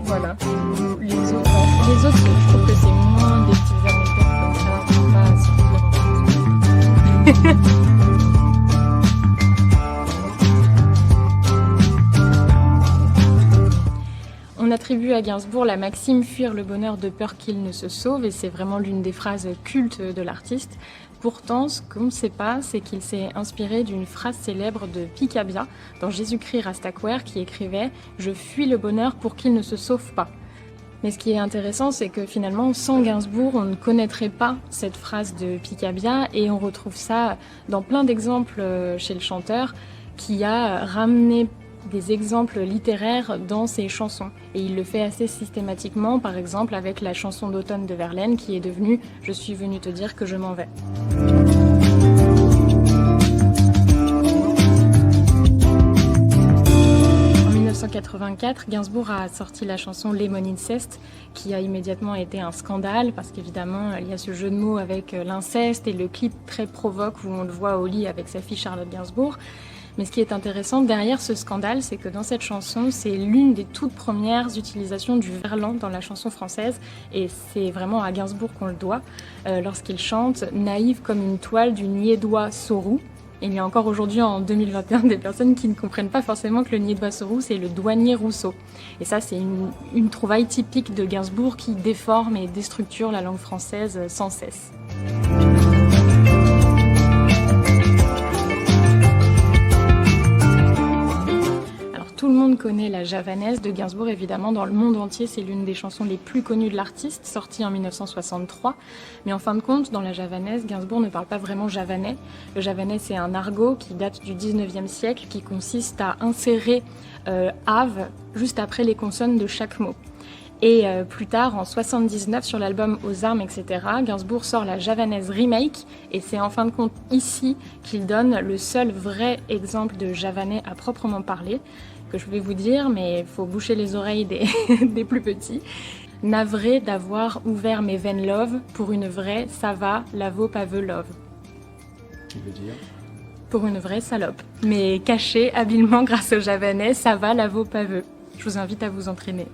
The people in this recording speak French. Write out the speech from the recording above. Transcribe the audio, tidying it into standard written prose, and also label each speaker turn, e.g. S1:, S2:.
S1: Voilà. Les autres, je trouve que c'est moins des petites anecdotes comme ça. Pas si On attribue à Gainsbourg la maxime « fuir le bonheur de peur qu'il ne se sauve » et c'est vraiment l'une des phrases cultes de l'artiste. Pourtant, ce qu'on ne sait pas, c'est qu'il s'est inspiré d'une phrase célèbre de Picabia dans Jésus-Christ Rastaquouère qui écrivait « Je fuis le bonheur pour qu'il ne se sauve pas ». Mais ce qui est intéressant, c'est que finalement, sans Gainsbourg, on ne connaîtrait pas cette phrase de Picabia et on retrouve ça dans plein d'exemples chez le chanteur qui a ramené des exemples littéraires dans ses chansons. Et il le fait assez systématiquement, par exemple avec la chanson d'automne de Verlaine qui est devenue « Je suis venu te dire que je m'en vais ». En 1984, Gainsbourg a sorti la chanson Lemon Incest, qui a immédiatement été un scandale, parce qu'évidemment, il y a ce jeu de mots avec l'inceste et le clip très provoque où on le voit au lit avec sa fille Charlotte Gainsbourg. Mais ce qui est intéressant derrière ce scandale, c'est que dans cette chanson, c'est l'une des toutes premières utilisations du verlan dans la chanson française, et c'est vraiment à Gainsbourg qu'on le doit, lorsqu'il chante « Naïve comme une toile du niaidois Soroux ». Il y a encore aujourd'hui, en 2021, des personnes qui ne comprennent pas forcément que le niaidois Soroux, c'est le douanier Rousseau. Et ça, c'est une trouvaille typique de Gainsbourg qui déforme et déstructure la langue française sans cesse. Tout le monde connaît la Javanaise de Gainsbourg, évidemment, dans le monde entier, c'est l'une des chansons les plus connues de l'artiste, sortie en 1963. Mais en fin de compte, dans la Javanaise, Gainsbourg ne parle pas vraiment javanais. Le javanais, c'est un argot qui date du 19e siècle, qui consiste à insérer ave juste après les consonnes de chaque mot. Et plus tard, en 79, sur l'album Aux armes, etc., Gainsbourg sort la Javanaise Remake, et c'est en fin de compte ici qu'il donne le seul vrai exemple de javanais à proprement parler, que je vais vous dire, mais il faut boucher les oreilles des plus petits. Navré d'avoir ouvert mes veines love, pour une vraie, ça va, la vaut pas veut love.
S2: Qui veut dire ?
S1: Pour une vraie salope. Mais caché habilement grâce au javanais, ça va, la vaut pas veut. Je vous invite à vous entraîner.